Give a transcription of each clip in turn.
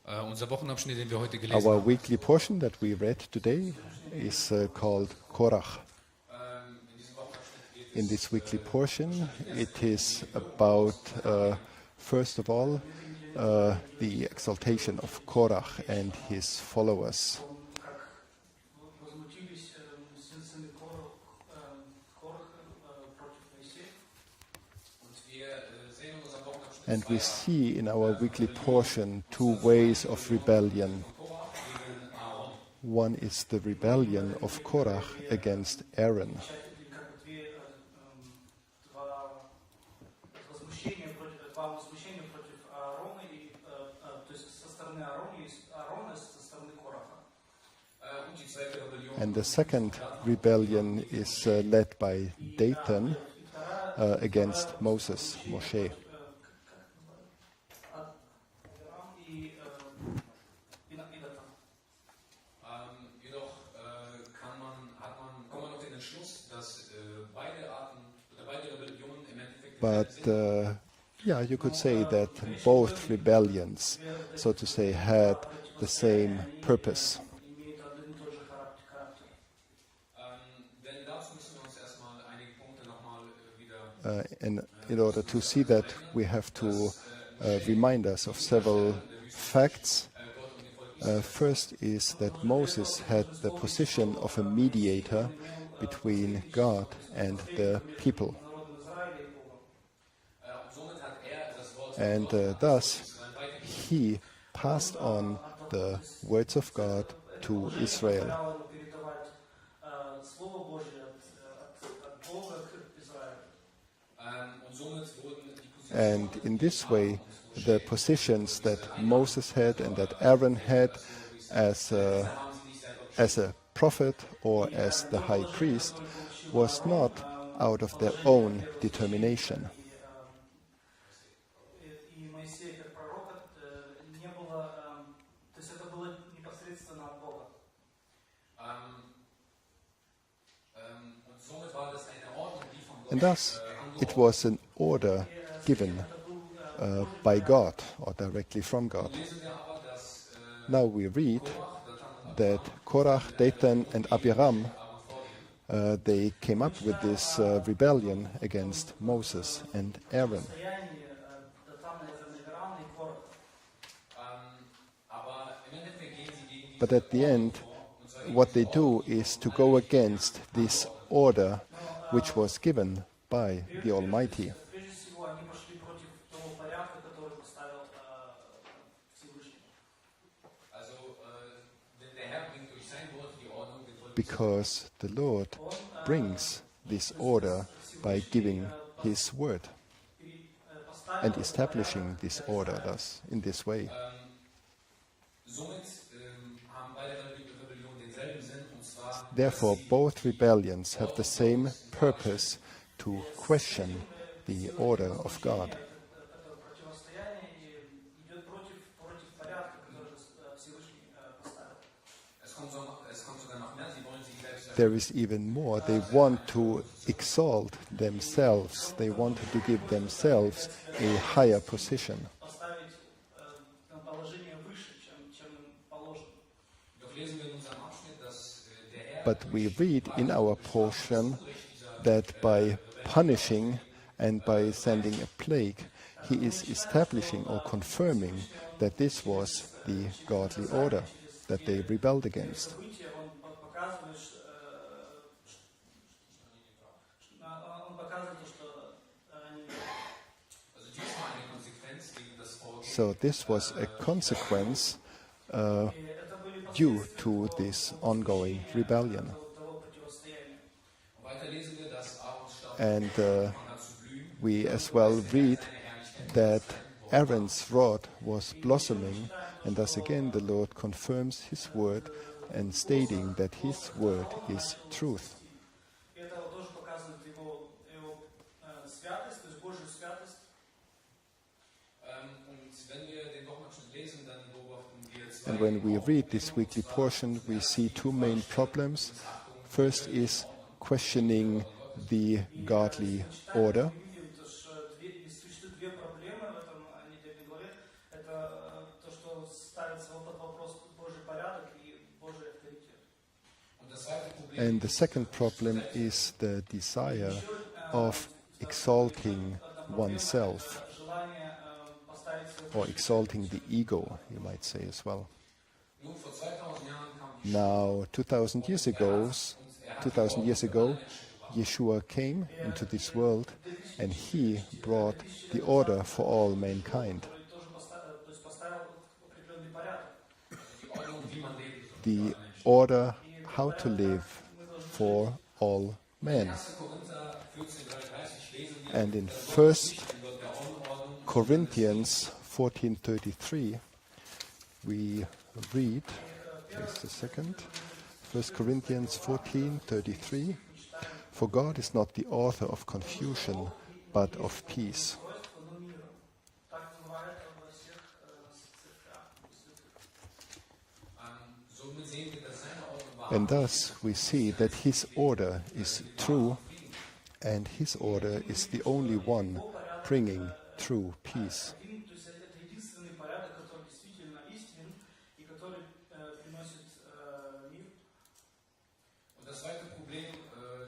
Unser Wochenabschnitt, den wir heute gelesen Our haben, weekly portion that we read today is called Korach. In this weekly portion, it is about, first of all, the exaltation of Korach and his followers. And we see in our weekly portion two ways of rebellion. One is the rebellion of Korach against Aaron. And the second rebellion is led by Dathan against Moses, Moshe. But you could say that both rebellions, so to say, had the same purpose. And in order to see that, we have to remind us of several facts. First is that Moses had the position of a mediator between God and the people. And thus, he passed on the words of God to Israel. And in this way, the positions that Moses had and that Aaron had as a prophet or as the high priest was not out of their own determination. And thus, it was an order given by God or directly from God. Now we read that Korach, Dathan, and Abiram, they came up with this rebellion against Moses and Aaron. But at the end, what they do is to go against this order which was given by the Almighty. Because the Lord brings this order by giving His word and establishing this order thus in this way. Therefore, both rebellions have the same purpose, to question the order of God. There is even more. They want to exalt themselves. They want to give themselves a higher position. But we read in our portion that by punishing and by sending a plague, he is establishing or confirming that this was the godly order that they rebelled against. So this was a consequence due to this ongoing rebellion. And we as well read that Aaron's rod was blossoming, and thus again the Lord confirms His word and stating that His word is truth. And when we read this weekly portion, we see two main problems. First is questioning the godly order. And the second problem is the desire of exalting oneself, or exalting the ego, you might say as well. Now, 2,000 years ago, Yeshua came into this world and he brought the order for all mankind. The order how to live for all men. And in 1 Corinthians 14:33 we read, just a second, 1 Corinthians 14:33, for God is not the author of confusion, but of peace. And thus we see that his order is true, and his order is the only one bringing true peace.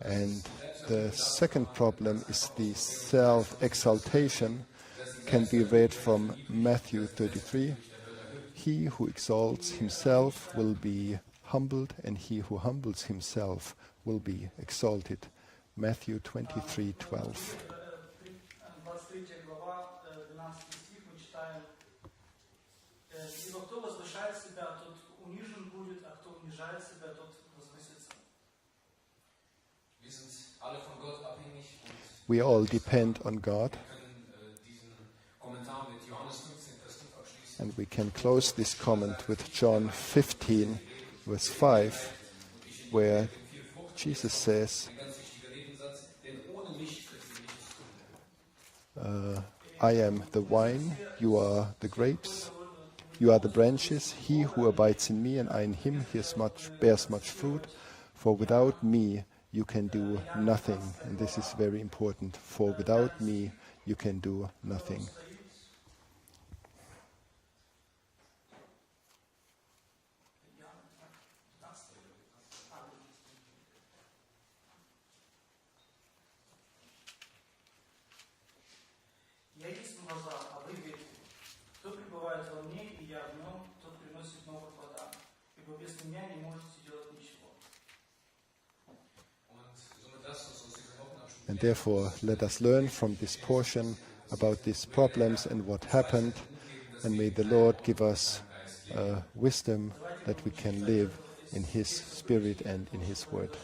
And the second problem is the self-exaltation, can be read from Matthew 33. He who exalts himself will be humbled, and he who humbles himself will be exalted. Matthew 23:12. We all depend on God, and we can close this comment with John 15, verse 5, where Jesus says, I am the vine, you are the grapes, you are the branches. He who abides in me and I in him bears much fruit, for without me you can do nothing. And this is very important. For without me you can do nothing. And therefore, let us learn from this portion about these problems and what happened, and may the Lord give us wisdom that we can live in His Spirit and in His Word.